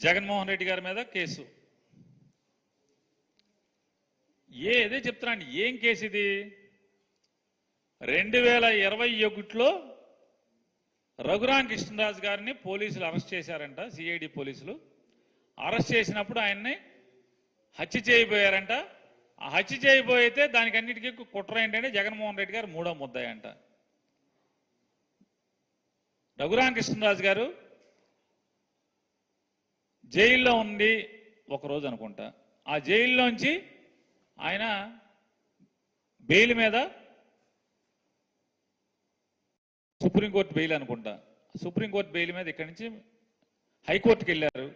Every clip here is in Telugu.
జగన్మోహన్ రెడ్డి గారి మీద కేసు. ఏదే చెప్తున్నాను, ఏం కేసు ఇది? 2021లో రఘురాం కృష్ణరాజు గారిని పోలీసులు అరెస్ట్ చేశారంట. సిఐడి పోలీసులు అరెస్ట్ చేసినప్పుడు ఆయన్ని హత్య చేయబోయారంట. ఆ హత్య చేయబోయితే దానికి అన్నిటికీ కుట్ర ఏంటంటే జగన్మోహన్ రెడ్డి గారు మూడో ముద్దాయి అంట. రఘురాం కృష్ణరాజు గారు జైల్లో ఉండి ఒకరోజు అనుకుంటా, ఆ జైల్లోంచి ఆయన బెయిల్ మీద, సుప్రీంకోర్టు బెయిల్ అనుకుంటా, సుప్రీంకోర్టు బెయిల్ మీద ఇక్కడి నుంచి హైకోర్టుకి వెళ్ళారు.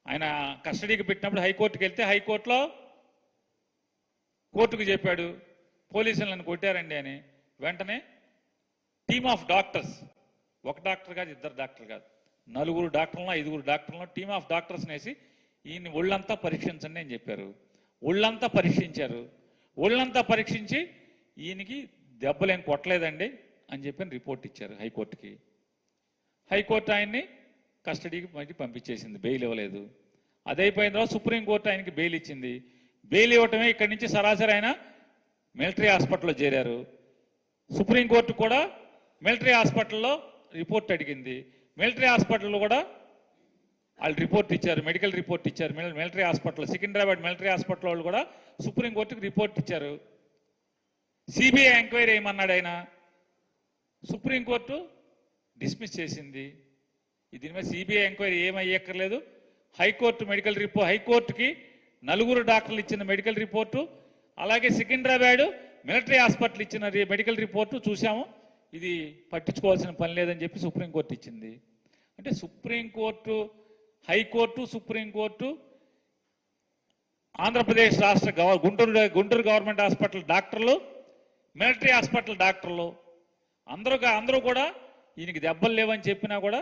ఆయన కస్టడీకి పెట్టినప్పుడు హైకోర్టుకి వెళ్తే హైకోర్టులో కోర్టుకు చెప్పాడు పోలీసులు నన్ను కొట్టారండి అని. వెంటనే టీమ్ ఆఫ్ డాక్టర్స్, ఒక డాక్టర్ కాదు, ఇద్దరు డాక్టర్ కాదు, 4 డాక్టర్లను 5 డాక్టర్లను టీమ్ ఆఫ్ డాక్టర్స్ వేసి ఈయన్ని ఒళ్ళంతా పరీక్షించండి అని చెప్పారు. ఒళ్ళంతా పరీక్షించారు. ఒళ్ళంతా పరీక్షించి ఈయనకి దెబ్బలేం కొట్టలేదండి అని చెప్పి రిపోర్ట్ ఇచ్చారు హైకోర్టుకి. హైకోర్టు ఆయన్ని కస్టడీకి మళ్ళీ పంపించేసింది, బెయిల్ ఇవ్వలేదు. అదైపోయిన తర్వాత సుప్రీంకోర్టు ఆయనకి బెయిల్ ఇచ్చింది. బెయిల్ ఇవ్వటమే ఇక్కడి నుంచి సరాసరి ఆయన మిలిటరీ హాస్పిటల్లో చేరారు. సుప్రీంకోర్టు కూడా మిలిటరీ హాస్పిటల్లో రిపోర్ట్ అడిగింది. మిలిటరీ హాస్పిటల్లో కూడా వాళ్ళు రిపోర్ట్ ఇచ్చారు, మెడికల్ రిపోర్ట్ ఇచ్చారు. Military hospital, Secunderabad military hospital వాళ్ళు కూడా సుప్రీంకోర్టుకి రిపోర్ట్ ఇచ్చారు. సిబిఐ ఎంక్వైరీ ఏమన్నాడు ఆయన, సుప్రీంకోర్టు డిస్మిస్ చేసింది. దీని మీద సిబిఐ ఎంక్వైరీ ఏమయ్యక్కర్లేదు. హైకోర్టు మెడికల్ రిపోర్ట్, హైకోర్టుకి 4 డాక్టర్లు ఇచ్చిన మెడికల్ రిపోర్టు, అలాగే సికింద్రాబాద్ మిలిటరీ హాస్పిటల్ ఇచ్చిన మెడికల్ రిపోర్టు చూసాము, ఇది పట్టించుకోవాల్సిన పని లేదని చెప్పి సుప్రీంకోర్టు ఇచ్చింది. అంటే సుప్రీంకోర్టు, హైకోర్టు, సుప్రీంకోర్టు, ఆంధ్రప్రదేశ్ రాష్ట్ర గుంటూరు గవర్నమెంట్ హాస్పిటల్ డాక్టర్లు, మిలిటరీ హాస్పిటల్ డాక్టర్లు అందరూ కూడా ఈయనకి దెబ్బలు లేవని చెప్పినా కూడా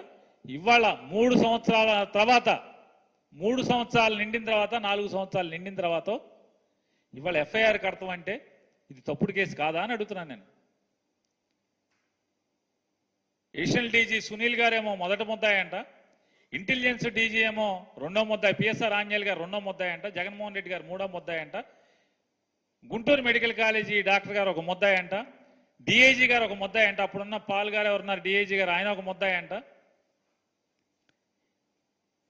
ఇవాళ 3 సంవత్సరాల తర్వాత, 3 సంవత్సరాలు నిండిన తర్వాత, 4 సంవత్సరాలు నిండిన తర్వాత ఇవాళ ఎఫ్ఐఆర్ కడతామంటే ఇది తప్పుడు కేసు కాదా అని అడుగుతున్నాను నేను. ఏషియల్ డీజీ సునీల్ గారేమో మొదటి ముద్దాయి అంట, ఇంటెలిజెన్స్ డీజీ ఏమో 2వ ముద్దాయి, పిఎస్ఆర్ ఆంజనేయులు గారు 2వ ముద్దాయి అంట, జగన్మోహన్ రెడ్డి గారు 3వ ముద్దాయి అంట, గుంటూరు మెడికల్ కాలేజీ డాక్టర్ గారు ఒక ముద్దాయి అంట, డిఐజీ గారు ఒక ముద్దాయి అంట, అప్పుడున్న పాల్ గారు ఎవరున్నారు డిఐజీ గారు, ఆయన ఒక ముద్దాయి అంట.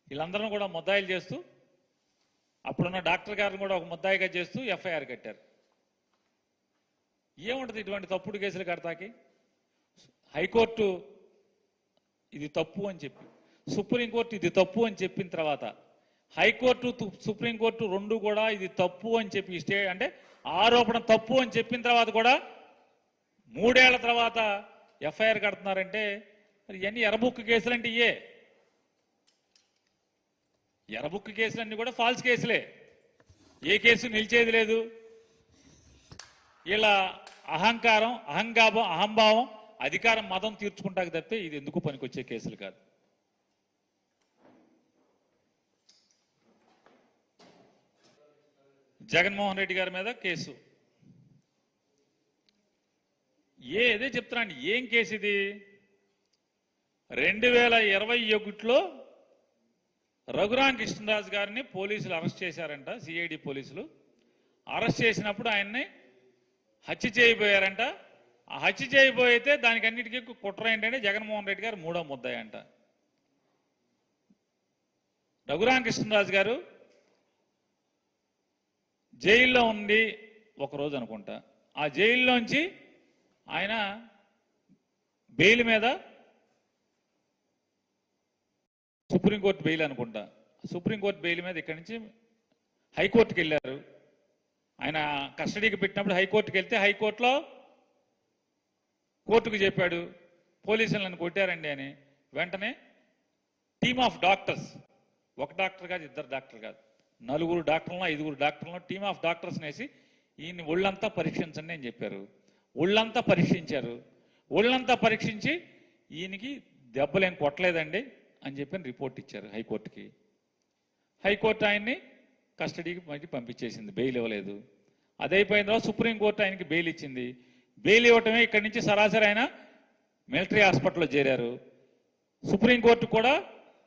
వీళ్ళందరూ కూడా ముద్దాయిలు చేస్తూ, అప్పుడున్న డాక్టర్ గారిని కూడా ఒక ముద్దాయిగా చేస్తూ ఎఫ్ఐఆర్ కట్టారు. ఏముంటుంది ఇటువంటి తప్పుడు కేసులు కడతాకి? హైకోర్టు ఇది తప్పు అని చెప్పి, సుప్రీంకోర్టు ఇది తప్పు అని చెప్పిన తర్వాత, హైకోర్టు సుప్రీంకోర్టు 2 కూడా ఇది తప్పు అని చెప్పి అంటే ఆరోపణ తప్పు అని చెప్పిన తర్వాత కూడా 3 ఏళ్ల తర్వాత ఎఫ్ఐఆర్ కడుతున్నారంటే మరి ఇవన్నీ ఎర్రబుక్ కేసులు అంటే ఇయే. ఎర్రబుక్ కేసులన్నీ కూడా ఫాల్స్ కేసులే, ఏ కేసు నిలిచేది లేదు. ఇలా అహంకారం, అహంభావం, అధికారం, మదం తీర్చుకుంటాకి తప్పితే ఇది ఎందుకు పనికొచ్చే కేసులు కాదు. జగన్మోహన్ రెడ్డి గారి మీద కేసు. ఏదే చెప్తున్నాను, ఏం కేసు ఇది? 2021లో రఘురాం కృష్ణరాజు గారిని పోలీసులు అరెస్ట్ చేశారంట. సిఐడి పోలీసులు అరెస్ట్ చేసినప్పుడు ఆయన్ని హత్య చేయబోయారంట. ఆ హత్య చేయబోయితే దానికి అన్నిటికీ కుట్ర ఏంటంటే జగన్మోహన్ రెడ్డి గారు 3వ ముద్దాయి అంట. రఘురాం కృష్ణరాజు గారు జైల్లో ఉండి ఒకరోజు అనుకుంటా, ఆ జైల్లోంచి ఆయన బెయిల్ మీద, సుప్రీంకోర్టు బెయిల్ అనుకుంటా, సుప్రీంకోర్టు బెయిల్ మీద ఇక్కడి నుంచి హైకోర్టుకి వెళ్ళారు. ఆయన కస్టడీకి పెట్టినప్పుడు హైకోర్టుకి వెళ్తే హైకోర్టులో కోర్టుకు చెప్పాడు పోలీసులు నన్ను కొట్టారండి అని. వెంటనే టీమ్ ఆఫ్ డాక్టర్స్, ఒక డాక్టర్ కాదు, ఇద్దరు డాక్టర్ కాదు, 4 డాక్టర్లను 5 డాక్టర్లను టీమ్ ఆఫ్ డాక్టర్స్ వేసి ఈయన్ని ఒళ్ళంతా పరీక్షించండి అని చెప్పారు. ఒళ్ళంతా పరీక్షించారు. ఒళ్ళంతా పరీక్షించి ఈయనకి దెబ్బలేం కొట్టలేదండి అని చెప్పి రిపోర్ట్ ఇచ్చారు హైకోర్టుకి. హైకోర్టు ఆయన్ని కస్టడీకి మళ్ళీ పంపించేసింది, బెయిల్ ఇవ్వలేదు. అదైపోయిన తర్వాత సుప్రీంకోర్టు ఆయనకి బెయిల్ ఇచ్చింది. బెయిల్ ఇవ్వటమే ఇక్కడి నుంచి సరాసరి ఆయన మిలిటరీ హాస్పిటల్లో చేరారు. సుప్రీంకోర్టు కూడా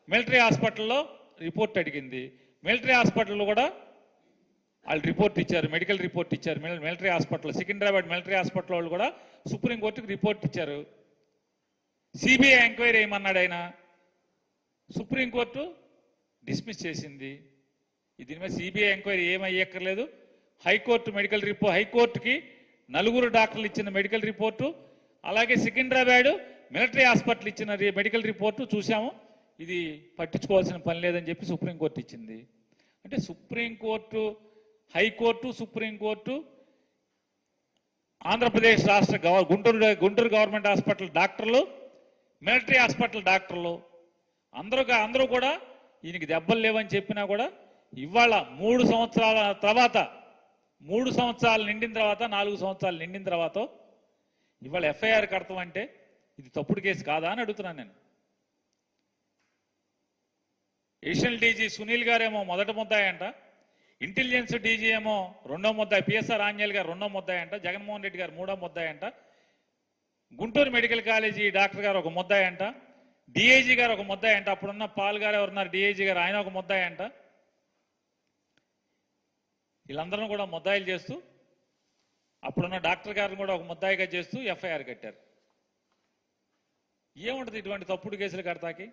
మిలిటరీ హాస్పిటల్లో రిపోర్ట్ అడిగింది. మిలిటరీ హాస్పిటల్లో కూడా వాళ్ళు రిపోర్ట్ ఇచ్చారు, మెడికల్ రిపోర్ట్ ఇచ్చారు. Military hospital, Secunderabad military hospital వాళ్ళు కూడా సుప్రీంకోర్టుకి రిపోర్ట్ ఇచ్చారు. సిబిఐ ఎంక్వైరీ ఏమన్నాడు ఆయన, సుప్రీంకోర్టు డిస్మిస్ చేసింది. దీని మీద సిబిఐ ఎంక్వైరీ ఏమయ్యక్కర్లేదు. హైకోర్టుకి 4 డాక్టర్లు ఇచ్చిన మెడికల్ రిపోర్టు, అలాగే సికింద్రాబాద్ మిలిటరీ హాస్పిటల్ ఇచ్చిన మెడికల్ రిపోర్టు చూసాము. ఇది పట్టించుకోవాల్సిన పని లేదని చెప్పి సుప్రీంకోర్టు ఇచ్చింది. అంటే సుప్రీంకోర్టు, హైకోర్టు, సుప్రీంకోర్టు, ఆంధ్రప్రదేశ్ రాష్ట్ర గుంటూరు గవర్నమెంట్ హాస్పిటల్ డాక్టర్లు, మిలిటరీ హాస్పిటల్ డాక్టర్లు అందరూ కూడా ఈయనకి దెబ్బలు లేవని చెప్పినా కూడా ఇవాళ 3 సంవత్సరాల తర్వాత, 3 సంవత్సరాలు నిండిన తర్వాత, 4 సంవత్సరాలు నిండిన తర్వాత ఇవాళ ఎఫ్ఐఆర్ కడతామంటే ఇది తప్పుడు కేసు కాదా అని అడుగుతున్నాను నేను. ఏషియన్ డీజీ సునీల్ గారేమో మొదటి ముద్దాయి అంట, ఇంటెలిజెన్స్ డీజీ ఏమో 2వ ముద్దాయి, పిఎస్ఆర్ ఆంజనేయులు గారు 2వ ముద్దాయి అంట, జగన్మోహన్ రెడ్డి గారు 3వ ముద్దాయి అంట, గుంటూరు మెడికల్ కాలేజీ డాక్టర్ గారు 1 ముద్దాయి అంట, డిఐజీ గారు 1 ముద్దాయి అంట, అప్పుడున్న పాల్ గారు ఎవరున్నారు డిఐజీ గారు, ఆయన 1 ముద్దాయి అంట. వీళ్ళందరూ కూడా ముద్దాయిలు చేస్తూ, అప్పుడున్న డాక్టర్ గారిని కూడా 1 ముద్దాయిగా చేస్తూ ఎఫ్ఐఆర్ కట్టారు. ఏముంటుంది ఇటువంటి తప్పుడు కేసులు కడతాకి?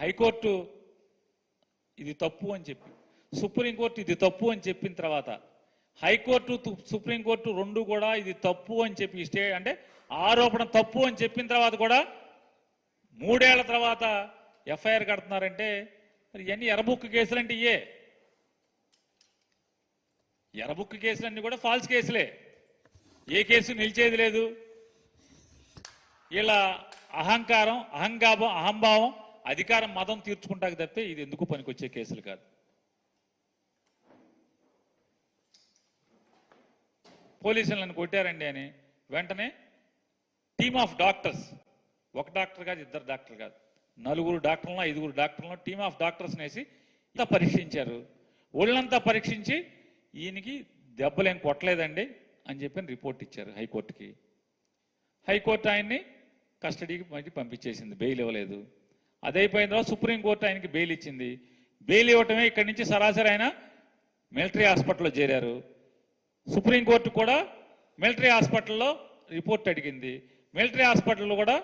హైకోర్టు ఇది తప్పు అని చెప్పి, సుప్రీంకోర్టు ఇది తప్పు అని చెప్పిన తర్వాత, హైకోర్టు సుప్రీంకోర్టు 2 కూడా ఇది తప్పు అని చెప్పి అంటే ఆరోపణ తప్పు అని చెప్పిన తర్వాత కూడా 3 ఏళ్ల తర్వాత ఎఫ్ఐఆర్ కడుతున్నారంటే మరి ఇవన్నీ ఎర్రబుక్ కేసులు అంటే ఎర్రబుక్ కేసులన్నీ కూడా ఫాల్స్ కేసులే. ఏ కేసు నిలిచేది లేదు. ఇలా అహంకారం, అహంభావం, అధికారం, మదం తీర్చుకుంటాక తప్పితే ఇది ఎందుకు పనికొచ్చే కేసులు కాదు. పోలీసులను కొట్టారండి అని వెంటనే టీమ్ ఆఫ్ డాక్టర్స్, 1 డాక్టర్ కాదు, 2 డాక్టర్ కాదు, 4 డాక్టర్లను, 5 డాక్టర్లను టీమ్ ఆఫ్ డాక్టర్స్ వేసి ఇంత పరీక్షించారు. ఒళ్ళంతా పరీక్షించి ఈయనకి దెబ్బలేం కొట్టలేదండి అని చెప్పి రిపోర్ట్ ఇచ్చారు హైకోర్టుకి. హైకోర్టు ఆయన్ని కస్టడీకి మళ్ళీ పంపించేసింది, బెయిల్ ఇవ్వలేదు. అదైపోయిన తర్వాత సుప్రీంకోర్టు ఆయనకి బెయిల్ ఇచ్చింది. బెయిల్ ఇవ్వటమే ఇక్కడి నుంచి సరాసరి ఆయన మిలిటరీ హాస్పిటల్లో చేరారు. సుప్రీంకోర్టు కూడా మిలిటరీ హాస్పిటల్లో రిపోర్ట్ అడిగింది. మిలిటరీ హాస్పిటల్లో కూడా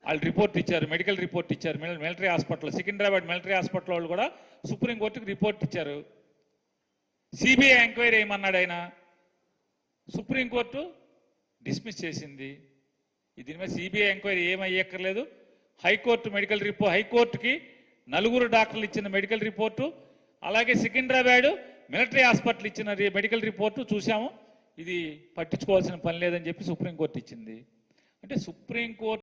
వాళ్ళు రిపోర్ట్ ఇచ్చారు, మెడికల్ రిపోర్ట్ ఇచ్చారు. Military hospital, Secunderabad military hospital వాళ్ళు కూడా సుప్రీంకోర్టుకి రిపోర్ట్ ఇచ్చారు. సిబిఐ ఎంక్వైరీ ఏమన్నాడు ఆయన, సుప్రీంకోర్టు డిస్మిస్ చేసింది. దీని మీద సిబిఐ ఎంక్వైరీ ఏమయ్యక్కర్లేదు. హైకోర్టుకి 4 డాక్టర్లు ఇచ్చిన మెడికల్ రిపోర్టు, అలాగే సికింద్రాబాద్ మిలిటరీ హాస్పిటల్ ఇచ్చిన మెడికల్ రిపోర్టు చూసాము. ఇది పట్టించుకోవాల్సిన పని లేదని చెప్పి సుప్రీంకోర్టు ఇచ్చింది. అంటే సుప్రీంకోర్టు